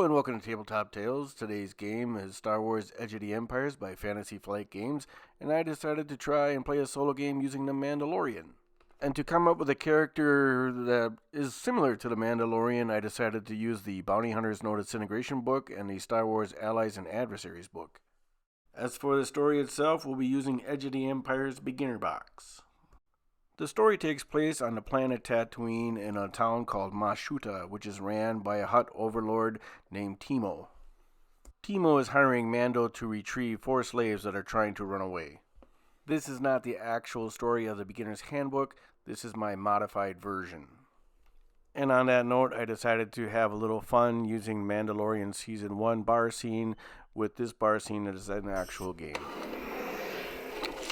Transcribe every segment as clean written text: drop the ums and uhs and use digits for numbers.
and welcome to Tabletop Tales. Today's game is Star Wars Edge of the Empires by Fantasy Flight Games, and I decided to try and play a solo game using the Mandolorian. And to come up with a character that is similar to the Mandalorian, I decided to use the Bounty Hunter's No Disintegration book and the Star Wars Allies and Adversaries book. As for the story itself, we'll be using Edge of the Empire's beginner box. The story takes place on the planet Tatooine in a town called Mashuta, which is ran by a Hutt overlord named Timo. Timo is hiring Mando to retrieve 4 slaves that are trying to run away. This is not the actual story of the beginner's handbook, this is my modified version. And on that note, I decided to have a little fun using Mandalorian Season 1 bar scene with this bar scene that is an actual game.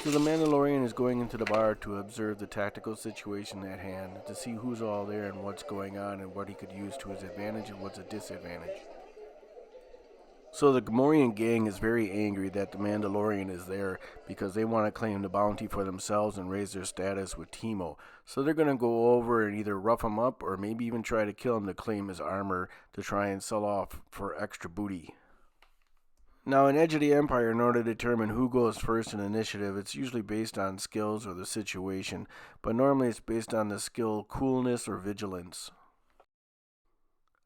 So the Mandalorian is going into the bar to observe the tactical situation at hand, to see who's all there and what's going on and what he could use to his advantage and what's a disadvantage. So the Gamorrean gang is very angry that the Mandalorian is there because they want to claim the bounty for themselves and raise their status with Timo. So they're going to go over and either rough him up or maybe even try to kill him to claim his armor to try and sell off for extra booty. Now, in Edge of the Empire, in order to determine who goes first in initiative, it's usually based on skills or the situation, but normally it's based on the skill coolness or vigilance.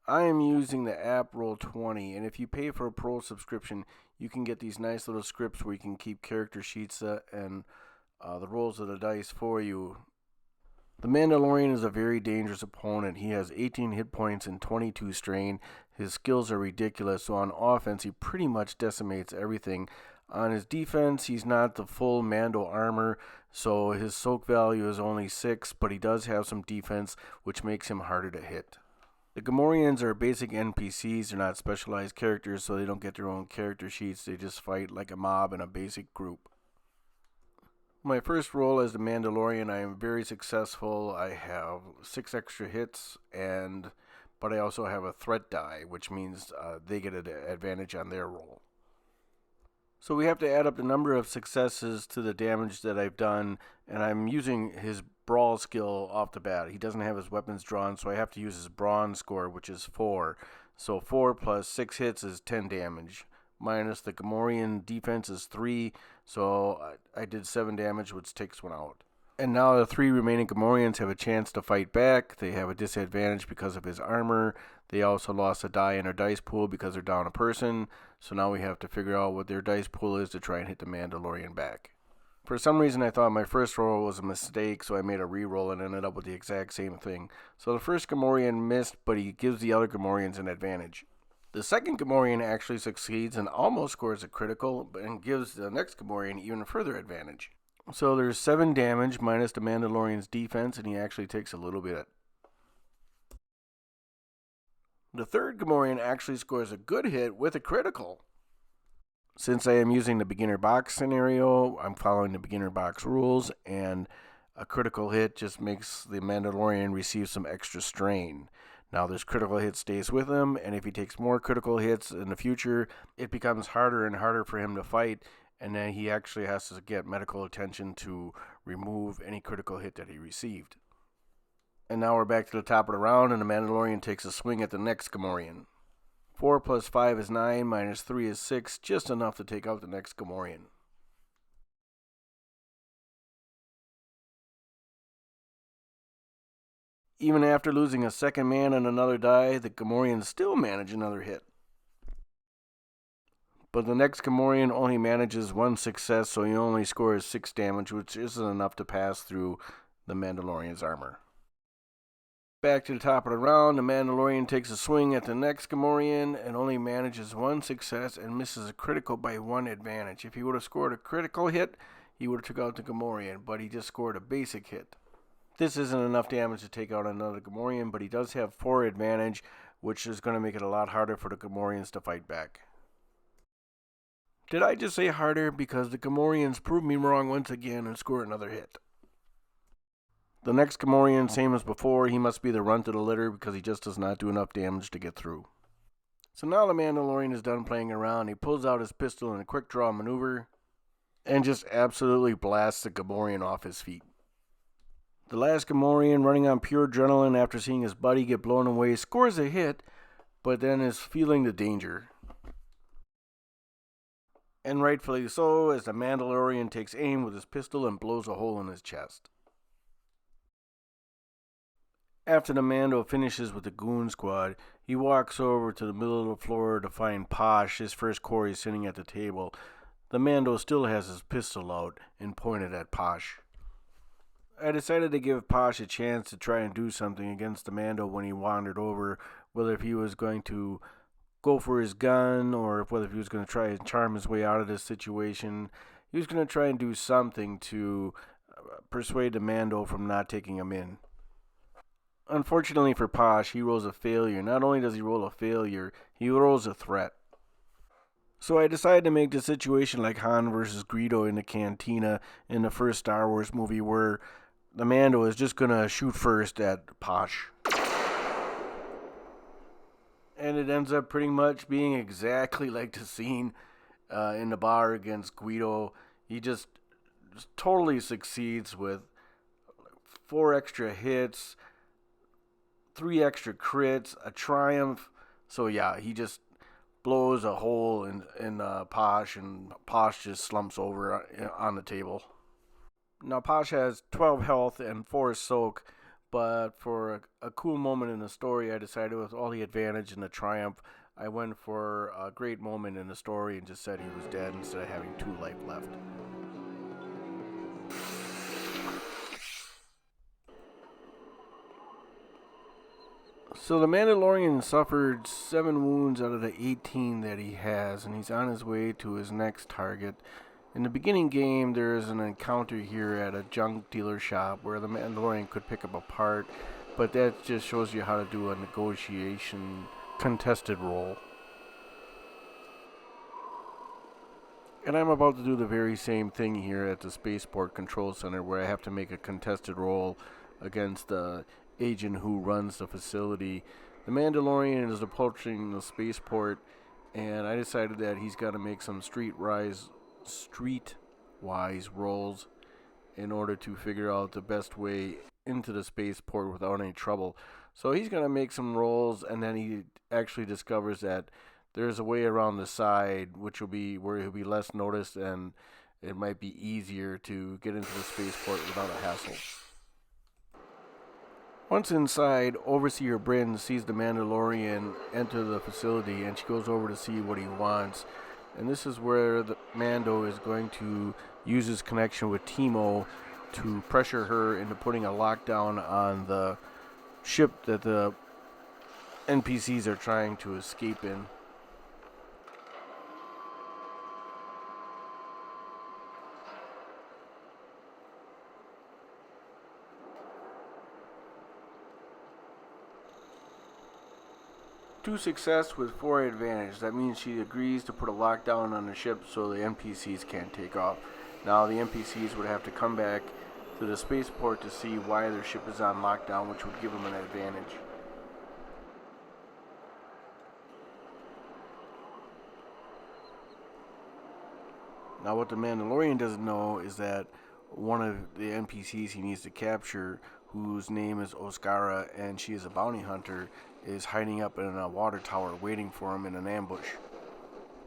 I am using the app Roll20, and if you pay for a pro subscription, you can get these nice little scripts where you can keep character sheets and the rolls of the dice for you. The Mandalorian is a very dangerous opponent. He has 18 hit points and 22 strain. His skills are ridiculous, so on offense he pretty much decimates everything. On his defense, he's not the full Mando armor, so his soak value is only 6, but he does have some defense, which makes him harder to hit. The Gamorreans are basic NPCs. They're not specialized characters, so they don't get their own character sheets. They just fight like a mob in a basic group. My first roll as the Mandalorian, I am very successful. I have 6 extra hits, but I also have a threat die, which means they get an advantage on their roll. So we have to add up the number of successes to the damage that I've done, and I'm using his brawl skill off the bat. He doesn't have his weapons drawn, so I have to use his brawn score, which is 4. So 4 plus 6 hits is 10 damage. Minus the Gamorrean defense is 3, so I did 7 damage, which takes 1 out. And now the 3 remaining Gamorreans have a chance to fight back. They have a disadvantage because of his armor. They also lost a die in their dice pool because they're down a person, so now we have to figure out what their dice pool is to try and hit the Mandalorian back. For some reason I thought my first roll was a mistake, so I made a re-roll and ended up with the exact same thing. So the first Gamorrean missed, but he gives the other Gamorreans an advantage. The second Gamorrean actually succeeds and almost scores a critical, and gives the next Gamorrean even further advantage. So there's 7 damage minus the Mandalorian's defense, and he actually takes a little bit. The third Gamorrean actually scores a good hit with a critical. Since I am using the beginner box scenario, I'm following the beginner box rules, and a critical hit just makes the Mandalorian receive some extra strain. Now this critical hit stays with him, and if he takes more critical hits in the future, it becomes harder and harder for him to fight, and then he actually has to get medical attention to remove any critical hit that he received. And now we're back to the top of the round, and the Mandalorian takes a swing at the next Gamorrean. 4 plus 5 is 9, minus 3 is 6, just enough to take out the next Gamorrean. Even after losing a second man and another die, the Gamorreans still manage another hit. But the next Gamorrean only manages 1 success, so he only scores 6 damage, which isn't enough to pass through the Mandalorian's armor. Back to the top of the round, the Mandalorian takes a swing at the next Gamorrean and only manages 1 success and misses a critical by 1 advantage. If he would have scored a critical hit, he would have took out the Gamorrean, but he just scored a basic hit. This isn't enough damage to take out another Gamorrean, but he does have 4 advantage, which is going to make it a lot harder for the Gamorreans to fight back. Did I just say harder? Because the Gamorreans proved me wrong once again and score another hit. The next Gamorrean, same as before, he must be the runt of the litter because he just does not do enough damage to get through. So now the Mandalorian is done playing around. He pulls out his pistol in a quick draw maneuver and just absolutely blasts the Gamorrean off his feet. The last Gamorrean, running on pure adrenaline after seeing his buddy get blown away, scores a hit, but then is feeling the danger. And rightfully so, as the Mandalorian takes aim with his pistol and blows a hole in his chest. After the Mando finishes with the goon squad, he walks over to the middle of the floor to find Posh, his first Corey, sitting at the table. The Mando still has his pistol out and pointed at Posh. I decided to give Posh a chance to try and do something against the Mando when he wandered over, whether if he was going to go for his gun or whether he was going to try and charm his way out of this situation. He was going to try and do something to persuade the Mando from not taking him in. Unfortunately for Posh, he rolls a failure. Not only does he roll a failure, he rolls a threat. So I decided to make the situation like Han versus Greedo in the cantina in the first Star Wars movie, where the Mando is just going to shoot first at Posh. And it ends up pretty much being exactly like the scene in the bar against Guido. He just totally succeeds with 4 extra hits, 3 extra crits, a triumph. So yeah, he just blows a hole in Posh, and Posh just slumps over on the table. Now Posh has 12 health and 4 soak, but for a cool moment in the story, I decided with all the advantage and the triumph, I went for a great moment in the story and just said he was dead instead of having 2 life left. So the Mandalorian suffered 7 wounds out of the 18 that he has, and he's on his way to his next target. In the beginning game, there is an encounter here at a junk dealer shop where the Mandalorian could pick up a part, but that just shows you how to do a negotiation contested roll. And I'm about to do the very same thing here at the Spaceport Control Center, where I have to make a contested roll against the agent who runs the facility. The Mandalorian is approaching the spaceport, and I decided that he's got to make some streetwise rolls in order to figure out the best way into the spaceport without any trouble. So he's going to make some rolls, and then he actually discovers that there's a way around the side, which will be where he'll be less noticed, and it might be easier to get into the spaceport without a hassle. Once inside, Overseer Bryn sees the Mandalorian enter the facility, and she goes over to see what he wants. And this is where the Mando is going to use his connection with Timo to pressure her into putting a lockdown on the ship that the NPCs are trying to escape in. To success with 4 advantage. That means she agrees to put a lockdown on the ship so the NPCs can't take off. Now the NPCs would have to come back to the spaceport to see why their ship is on lockdown, which would give them an advantage. Now what the Mandalorian doesn't know is that one of the NPCs he needs to capture, whose name is Oscara and she is a bounty hunter, is hiding up in a water tower waiting for him in an ambush.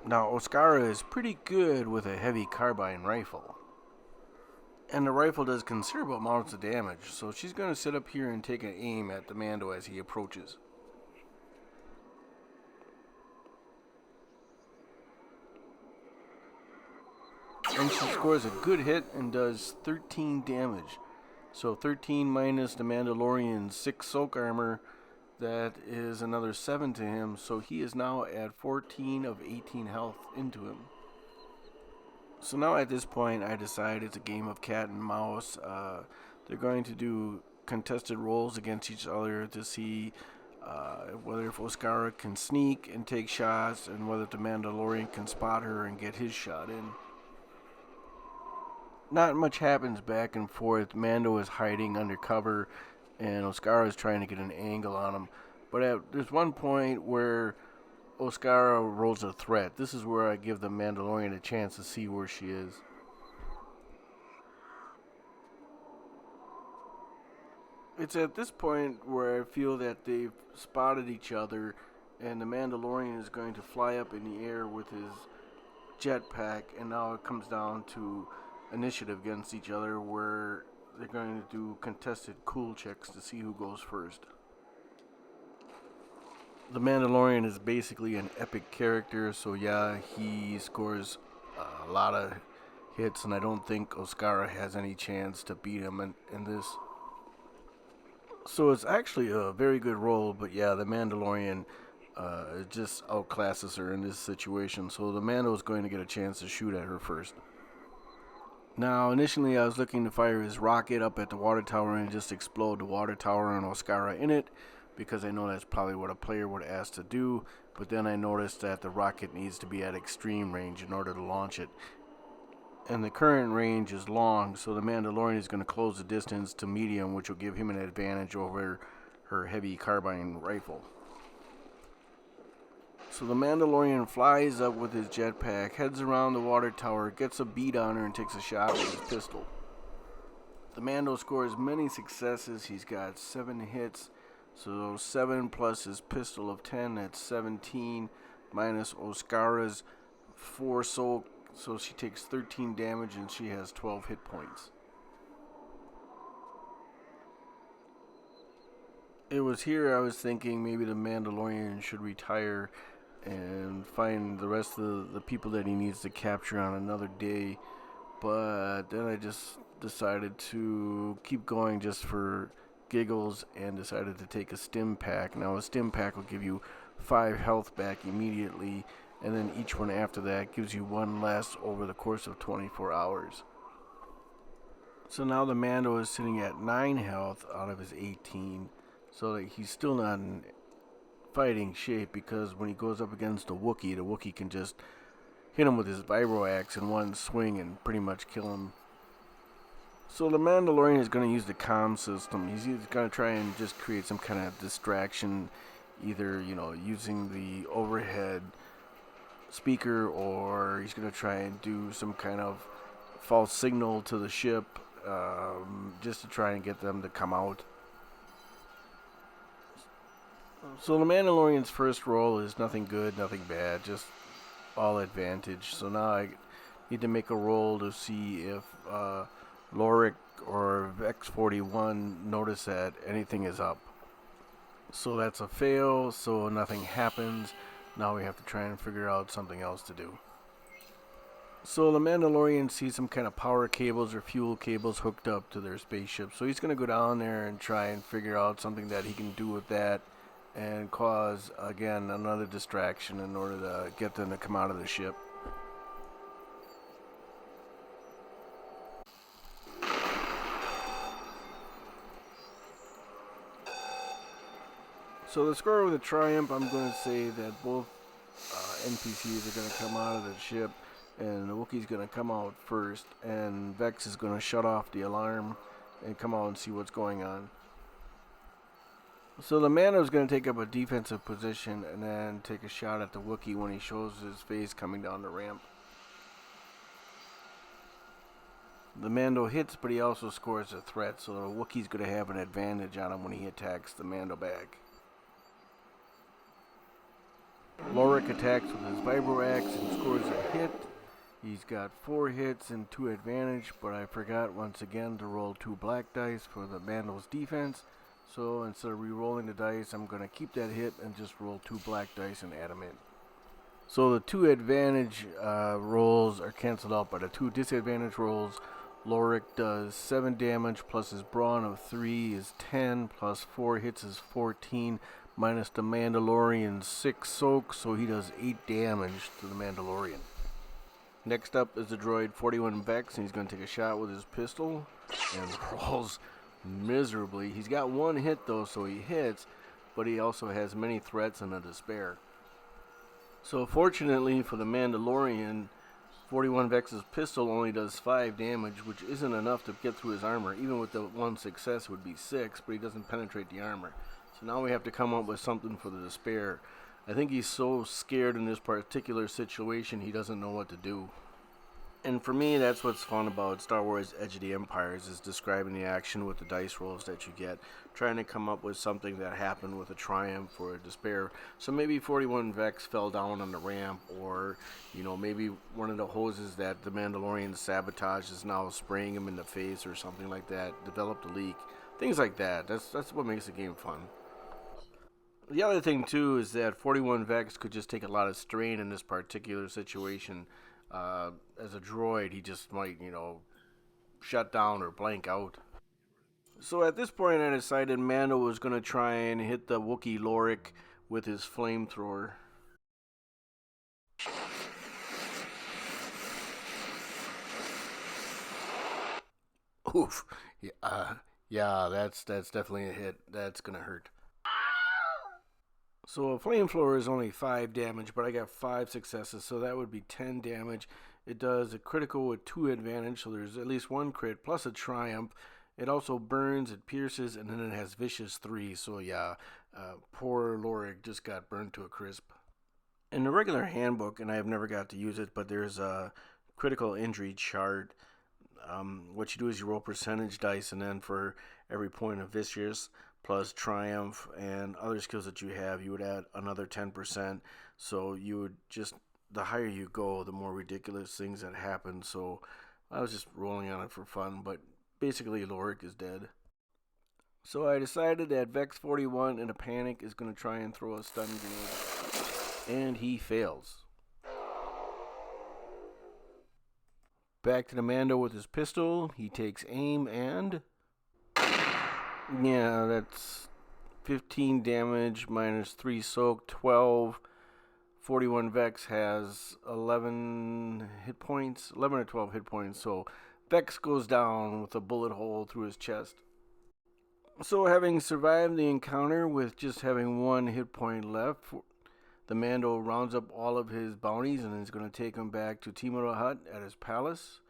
Now Oscara is pretty good with a heavy carbine rifle, and the rifle does considerable amounts of damage, so she's going to sit up here and take an aim at the Mando as he approaches. And she scores a good hit and does 13 damage. So 13 minus the Mandalorian's 6 soak armor, that is another 7 to him. So he is now at 14 of 18 health into him. So now at this point, I decide it's a game of cat and mouse. They're going to do contested rolls against each other to see whether if Oscara can sneak and take shots, and whether the Mandalorian can spot her and get his shot in. Not much happens back and forth. Mando is hiding under cover, and Oscara is trying to get an angle on him. But there's one point where Oscara rolls a threat. This is where I give the Mandalorian a chance to see where she is. It's at this point where I feel that they've spotted each other, and the Mandalorian is going to fly up in the air with his jetpack, and now it comes down to initiative against each other where they're going to do contested cool checks to see who goes first. The Mandalorian is basically an epic character, so yeah, he scores a lot of hits, and I don't think Oscara has any chance to beat him in this. So it's actually a very good role, but yeah, the Mandalorian just outclasses her in this situation, so the Mando is going to get a chance to shoot at her first. Now, initially I was looking to fire his rocket up at the water tower and just explode the water tower and Oscara in it, because I know that's probably what a player would ask to do, but then I noticed that the rocket needs to be at extreme range in order to launch it. And the current range is long, so the Mandalorian is going to close the distance to medium, which will give him an advantage over her heavy carbine rifle. So the Mandalorian flies up with his jetpack, heads around the water tower, gets a beat on her, and takes a shot with his pistol. The Mando scores many successes. He's got 7 hits, so 7 plus his pistol of 10, that's 17, minus Oscara's 4 soul, so she takes 13 damage and she has 12 hit points. It was here I was thinking maybe the Mandalorian should retire and find the rest of the people that he needs to capture on another day, but then I just decided to keep going just for giggles and decided to take a stim pack. Now a stim pack will give you 5 health back immediately, and then each one after that gives you 1 less over the course of 24 hours. So now the Mando is sitting at 9 health out of his 18, so that he's still not in fighting shape, because when he goes up against the Wookiee can just hit him with his vibro axe in one swing and pretty much kill him. So the Mandalorian is going to use the comm system. He's going to try and just create some kind of distraction, either, using the overhead speaker, or he's going to try and do some kind of false signal to the ship, just to try and get them to come out. So the Mandalorian's first roll is nothing good, nothing bad, just all advantage. So now I need to make a roll to see if Lorik or Vex41 notice that anything is up. So that's a fail, so nothing happens. Now we have to try and figure out something else to do. So the Mandalorian sees some kind of power cables or fuel cables hooked up to their spaceship. So he's going to go down there and try and figure out something that he can do with that and cause, again, another distraction in order to get them to come out of the ship. So the score with a triumph, I'm going to say that both NPCs are going to come out of the ship, and the Wookiee's going to come out first, and Vex is going to shut off the alarm and come out and see what's going on. So the Mando is going to take up a defensive position and then take a shot at the Wookiee when he shows his face coming down the ramp. The Mando hits, but he also scores a threat, so the Wookiee's going to have an advantage on him when he attacks the Mando back. Lorik attacks with his vibro axe and scores a hit. He's got 4 hits and 2 advantage, but I forgot once again to roll 2 black dice for the Mando's defense. So instead of re-rolling the dice, I'm going to keep that hit and just roll 2 black dice and add them in. So the 2 advantage rolls are canceled out by the 2 disadvantage rolls. Lorik does 7 damage, plus his brawn of 3 is 10, plus 4 hits is 14, minus the Mandalorian's 6 soak, so he does 8 damage to the Mandalorian. Next up is the droid 41 Vex, and he's going to take a shot with his pistol and rolls miserably. He's got 1 hit though, so he hits, but he also has many threats and a despair. So fortunately for the Mandalorian, 41 Vex's pistol only does 5 damage, which isn't enough to get through his armor. Even with the 1 success, it would be 6, but he doesn't penetrate the armor. So now we have to come up with something for the despair. I think he's so scared in this particular situation he doesn't know what to do. And for me, that's what's fun about Star Wars Edge of the Empires is describing the action with the dice rolls that you get, trying to come up with something that happened with a triumph or a despair. So maybe 41 Vex fell down on the ramp, or maybe one of the hoses that the Mandalorian sabotage is now spraying him in the face or something like that. Developed a leak, things like that. That's what makes the game fun. The other thing too is that 41 Vex could just take a lot of strain in this particular situation. As a droid, he just might, shut down or blank out. So at this point, I decided Mando was going to try and hit the Wookiee Lorik with his flamethrower. Oof. Yeah, that's definitely a hit. That's gonna hurt. So a flamethrower is only 5 damage, but I got 5 successes, so that would be 10 damage. It does a critical with 2 advantage, so there's at least 1 crit plus a triumph. It also burns, it pierces, and then it has vicious 3. So yeah, poor Lorik just got burned to a crisp. In the regular handbook, and I have never got to use it, but there's a critical injury chart. What you do is you roll percentage dice, and then for every point of vicious plus triumph and other skills that you have, you would add another 10%. So you would just, the higher you go, the more ridiculous things that happen. So I was just rolling on it for fun, but basically Lorik is dead. So I decided that Vex 41 in a panic is going to try and throw a stun grenade, and he fails. Back to the Mando with his pistol. He takes aim and... yeah, that's 15 damage minus 3 soak, 12. 41 Vex has 11 hit points, 11 or 12 hit points, so Vex goes down with a bullet hole through his chest. So having survived the encounter with just having 1 hit point left, the Mando rounds up all of his bounties and is going to take him back to Timura Hut at his palace.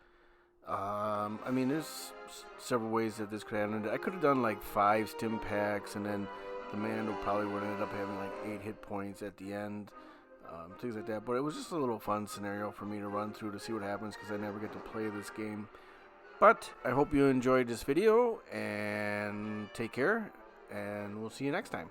There's several ways that this could have ended. I could have done like 5 stim packs, and then the Mando probably would have ended up having like 8 hit points at the end, things like that. But it was just a little fun scenario for me to run through to see what happens, because I never get to play this game. But I hope you enjoyed this video, and take care, and we'll see you next time.